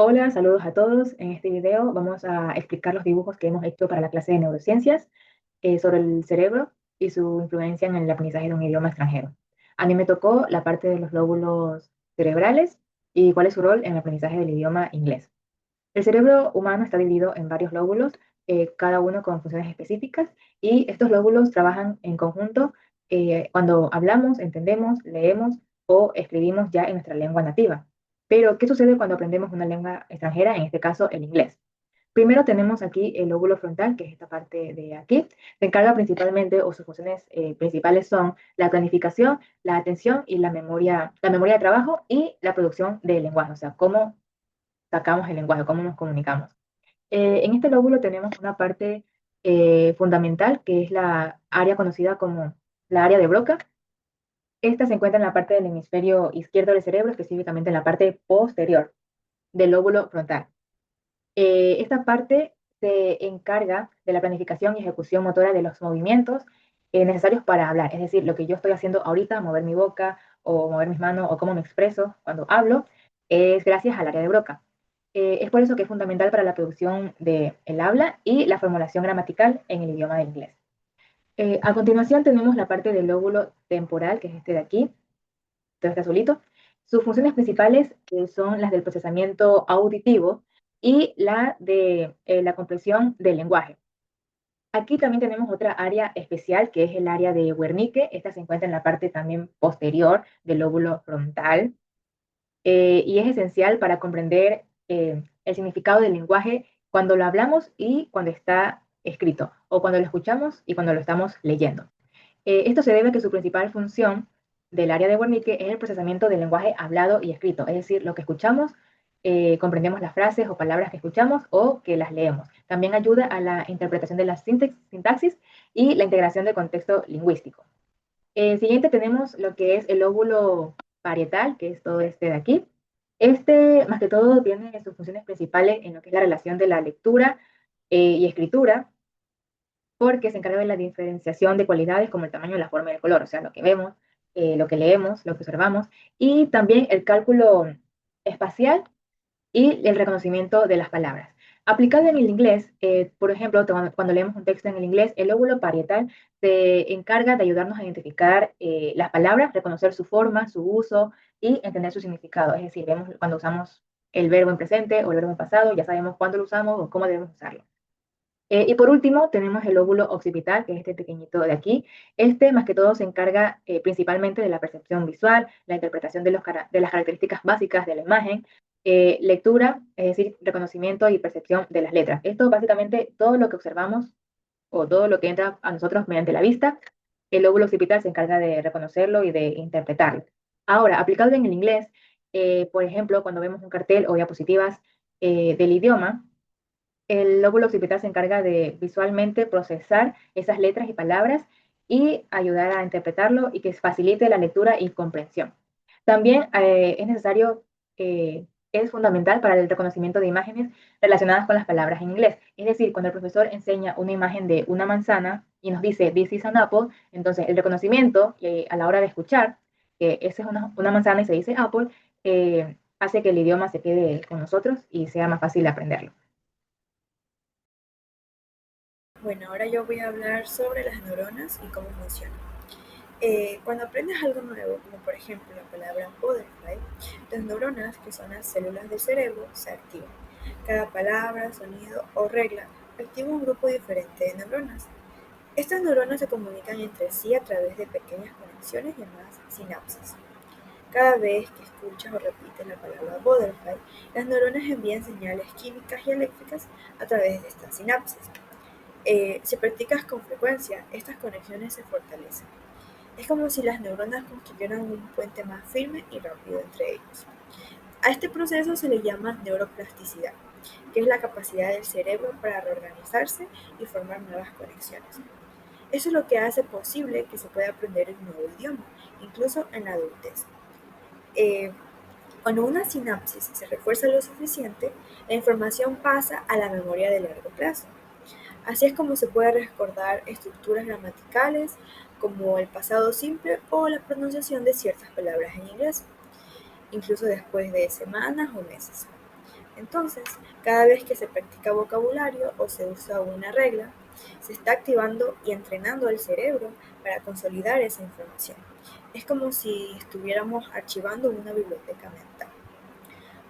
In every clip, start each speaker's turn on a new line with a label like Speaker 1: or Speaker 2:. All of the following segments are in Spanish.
Speaker 1: Hola, saludos a todos. En este video vamos a explicar los dibujos que hemos hecho para la clase de neurociencias sobre el cerebro y su influencia en el aprendizaje de un idioma extranjero. A mí me tocó la parte de los lóbulos cerebrales y cuál es su rol en el aprendizaje del idioma inglés. El cerebro humano está dividido en varios lóbulos, cada uno con funciones específicas, y estos lóbulos trabajan en conjunto cuando hablamos, entendemos, leemos o escribimos ya en nuestra lengua nativa. Pero, ¿qué sucede cuando aprendemos una lengua extranjera, en este caso el inglés? Primero tenemos aquí el lóbulo frontal, que es esta parte de aquí. Se encarga principalmente, o sus funciones principales son la planificación, la atención y la memoria de trabajo y la producción del lenguaje, o sea, cómo sacamos el lenguaje, cómo nos comunicamos. En este lóbulo tenemos una parte fundamental que es la área conocida como la área de Broca. Esta se encuentra en la parte del hemisferio izquierdo del cerebro, específicamente en la parte posterior del lóbulo frontal. Esta parte se encarga de la planificación y ejecución motora de los movimientos necesarios para hablar, es decir, lo que yo estoy haciendo ahorita, mover mi boca o mover mis manos o cómo me expreso cuando hablo, es gracias al área de Broca. Es por eso que es fundamental para la producción del habla y la formulación gramatical en el idioma del inglés. A continuación tenemos la parte del lóbulo temporal, que es este de aquí, todo este azulito. Sus funciones principales son las del procesamiento auditivo y la de la comprensión del lenguaje. Aquí también tenemos otra área especial que es el área de Wernicke. Esta se encuentra en la parte también posterior del lóbulo frontal y es esencial para comprender el significado del lenguaje cuando lo hablamos y cuando está escrito, o cuando lo escuchamos y cuando lo estamos leyendo. Esto se debe a que su principal función del área de Wernicke es el procesamiento del lenguaje hablado y escrito, es decir, lo que escuchamos, comprendemos las frases o palabras que escuchamos o que las leemos. También ayuda a la interpretación de la sintaxis y la integración del contexto lingüístico. Siguiente tenemos lo que es el lóbulo parietal, que es todo este de aquí. Este, más que todo, tiene sus funciones principales en lo que es la relación de la lectura y escritura, porque se encarga de la diferenciación de cualidades como el tamaño, la forma y el color, o sea, lo que vemos, lo que leemos, lo que observamos, y también el cálculo espacial y el reconocimiento de las palabras. Aplicado en el inglés, por ejemplo, cuando leemos un texto en el inglés, el lóbulo parietal se encarga de ayudarnos a identificar las palabras, reconocer su forma, su uso y entender su significado. Es decir, vemos cuando usamos el verbo en presente o el verbo en pasado, ya sabemos cuándo lo usamos o cómo debemos usarlo. Y por último, tenemos el lóbulo occipital, que es este pequeñito de aquí. Este, más que todo, se encarga principalmente de la percepción visual, la interpretación de las características básicas de la imagen, lectura, es decir, reconocimiento y percepción de las letras. Esto básicamente todo lo que observamos o todo lo que entra a nosotros mediante la vista, el lóbulo occipital se encarga de reconocerlo y de interpretarlo. Ahora, aplicado en el inglés, por ejemplo, cuando vemos un cartel o diapositivas del idioma, el lóbulo occipital se encarga de visualmente procesar esas letras y palabras y ayudar a interpretarlo y que facilite la lectura y comprensión. También es necesario, es fundamental para el reconocimiento de imágenes relacionadas con las palabras en inglés. Es decir, cuando el profesor enseña una imagen de una manzana y nos dice, this is an apple, entonces el reconocimiento a la hora de escuchar que esa es una manzana y se dice apple, hace que el idioma se quede con nosotros y sea más fácil aprenderlo.
Speaker 2: Bueno, ahora yo voy a hablar sobre las neuronas y cómo funcionan. Cuando aprendes algo nuevo, como por ejemplo la palabra butterfly, las neuronas, que son las células del cerebro, se activan. Cada palabra, sonido o regla activa un grupo diferente de neuronas. Estas neuronas se comunican entre sí a través de pequeñas conexiones llamadas sinapsis. Cada vez que escuchas o repites la palabra butterfly, las neuronas envían señales químicas y eléctricas a través de estas sinapsis. Si practicas con frecuencia, estas conexiones se fortalecen. Es como si las neuronas construyeran un puente más firme y rápido entre ellos. A este proceso se le llama neuroplasticidad, que es la capacidad del cerebro para reorganizarse y formar nuevas conexiones. Eso es lo que hace posible que se pueda aprender un nuevo idioma, incluso en la adultez. Eh, Cuando una sinapsis se refuerza lo suficiente, la información pasa a la memoria de largo plazo. Así es como se puede recordar estructuras gramaticales como el pasado simple o la pronunciación de ciertas palabras en inglés, incluso después de semanas o meses. Entonces, cada vez que se practica vocabulario o se usa una regla, se está activando y entrenando el cerebro para consolidar esa información. Es como si estuviéramos archivando una biblioteca mental.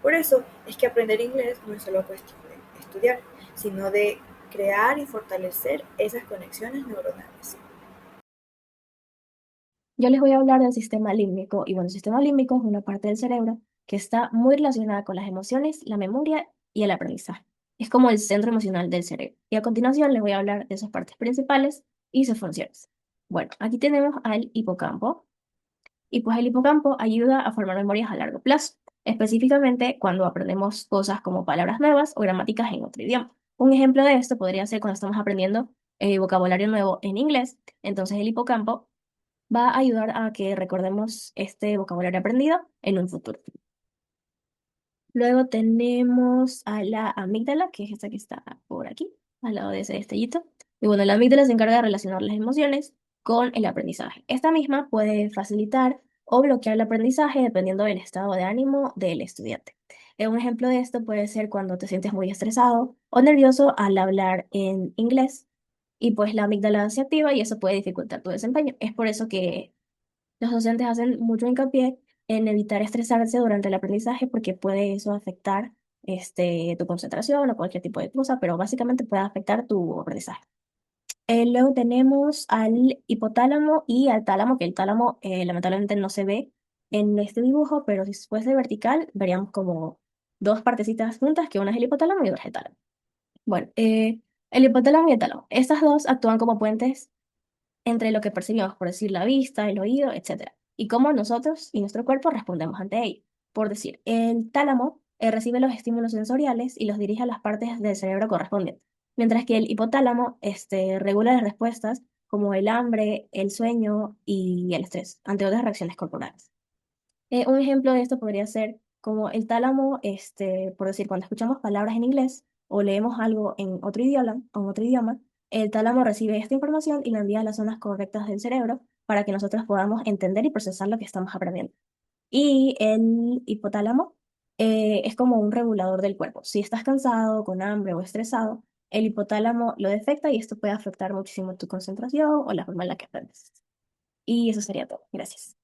Speaker 2: Por eso es que aprender inglés no es solo cuestión de estudiar, sino de crear y fortalecer esas conexiones neuronales.
Speaker 3: Yo les voy a hablar del sistema límbico y bueno, el sistema límbico es una parte del cerebro que está muy relacionada con las emociones, la memoria y el aprendizaje. Es como el centro emocional del cerebro. Y a continuación les voy a hablar de sus partes principales y sus funciones. Bueno, aquí tenemos al hipocampo y pues el hipocampo ayuda a formar memorias a largo plazo, específicamente cuando aprendemos cosas como palabras nuevas o gramáticas en otro idioma. Un ejemplo de esto podría ser cuando estamos aprendiendo vocabulario nuevo en inglés. Entonces el hipocampo va a ayudar a que recordemos este vocabulario aprendido en un futuro. Luego tenemos a la amígdala, que es esta que está por aquí, al lado de ese destellito. Y bueno, la amígdala se encarga de relacionar las emociones con el aprendizaje. Esta misma puede facilitar o bloquear el aprendizaje dependiendo del estado de ánimo del estudiante. Un ejemplo de esto puede ser cuando te sientes muy estresado o nervioso al hablar en inglés y pues la amígdala se activa y eso puede dificultar tu desempeño. Es por eso que los docentes hacen mucho hincapié en evitar estresarse durante el aprendizaje porque puede eso afectar tu concentración o cualquier tipo de cosa, pero básicamente puede afectar tu aprendizaje. Luego tenemos al hipotálamo y al tálamo, que el tálamo lamentablemente no se ve en este dibujo, pero si fuese vertical veríamos como dos partecitas juntas, que una es el hipotálamo y otra es el tálamo. Bueno, el hipotálamo y el tálamo. Estas dos actúan como puentes entre lo que percibimos, por decir la vista, el oído, etcétera, y cómo nosotros y nuestro cuerpo respondemos ante ello. Por decir, el tálamo recibe los estímulos sensoriales y los dirige a las partes del cerebro correspondientes, mientras que el hipotálamo regula las respuestas como el hambre, el sueño y el estrés ante otras reacciones corporales. Un ejemplo de esto podría ser como el tálamo, por decir, cuando escuchamos palabras en inglés o leemos algo en otro idioma, el tálamo recibe esta información y la envía a las zonas correctas del cerebro para que nosotros podamos entender y procesar lo que estamos aprendiendo. Y el hipotálamo es como un regulador del cuerpo. Si estás cansado, con hambre o estresado, el hipotálamo lo detecta y esto puede afectar muchísimo tu concentración o la forma en la que aprendes. Y eso sería todo. Gracias.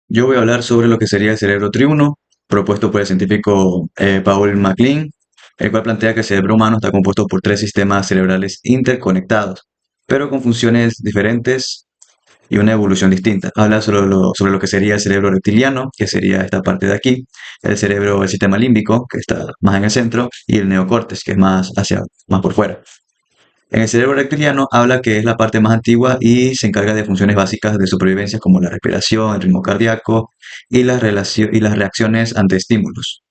Speaker 4: Yo voy a hablar sobre lo que sería el cerebro triuno, propuesto por el científico Paul MacLean, el cual plantea que el cerebro humano está compuesto por tres sistemas cerebrales interconectados, pero con funciones diferentes y una evolución distinta. Habla sobre lo que sería el cerebro reptiliano, que sería esta parte de aquí, el sistema límbico, que está más en el centro, y el neocórtex, que es más por fuera. En el cerebro reptiliano habla que es la parte más antigua y se encarga de funciones básicas de supervivencia como la respiración, el ritmo cardíaco y las reacciones ante estímulos.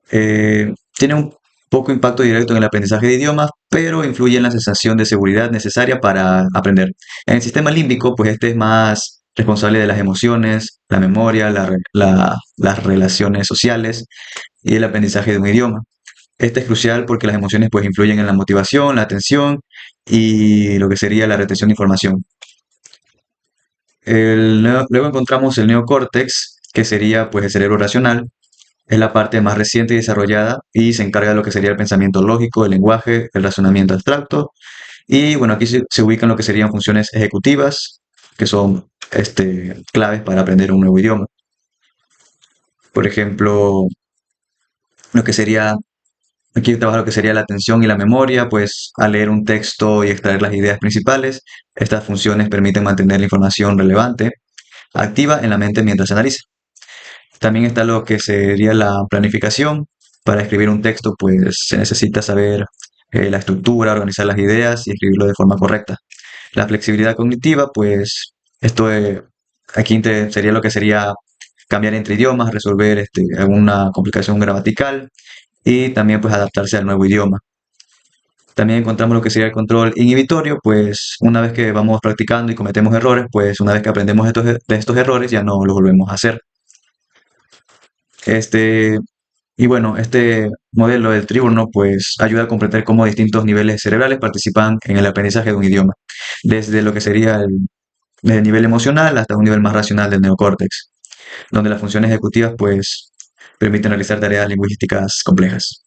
Speaker 4: Tiene un poco impacto directo en el aprendizaje de idiomas, pero influye en la sensación de seguridad necesaria para aprender. En el sistema límbico, pues este es más responsable de las emociones, la memoria, las relaciones sociales y el aprendizaje de un idioma. Este es crucial porque las emociones pues influyen en la motivación, la atención y lo que sería la retención de información. Luego encontramos el neocórtex, que sería pues el cerebro racional. Es la parte más reciente y desarrollada y se encarga de lo que sería el pensamiento lógico, el lenguaje, el razonamiento abstracto. Y bueno, aquí se ubican lo que serían funciones ejecutivas, que son claves para aprender un nuevo idioma. Por ejemplo, lo que sería aquí trabaja lo que sería la atención y la memoria, pues al leer un texto y extraer las ideas principales, estas funciones permiten mantener la información relevante activa en la mente mientras se analiza. También está lo que sería la planificación. Para escribir un texto, pues se necesita saber la estructura, organizar las ideas y escribirlo de forma correcta. La flexibilidad cognitiva, pues sería lo que sería cambiar entre idiomas, resolver alguna complicación gramatical y también pues adaptarse al nuevo idioma. También encontramos lo que sería el control inhibitorio, pues una vez que vamos practicando y cometemos errores, pues una vez que aprendemos de estos errores ya no los volvemos a hacer. Este, y bueno, este modelo del trígono pues ayuda a comprender cómo distintos niveles cerebrales participan en el aprendizaje de un idioma, desde lo que sería el nivel emocional hasta un nivel más racional del neocórtex, donde las funciones ejecutivas pues permiten realizar tareas lingüísticas complejas.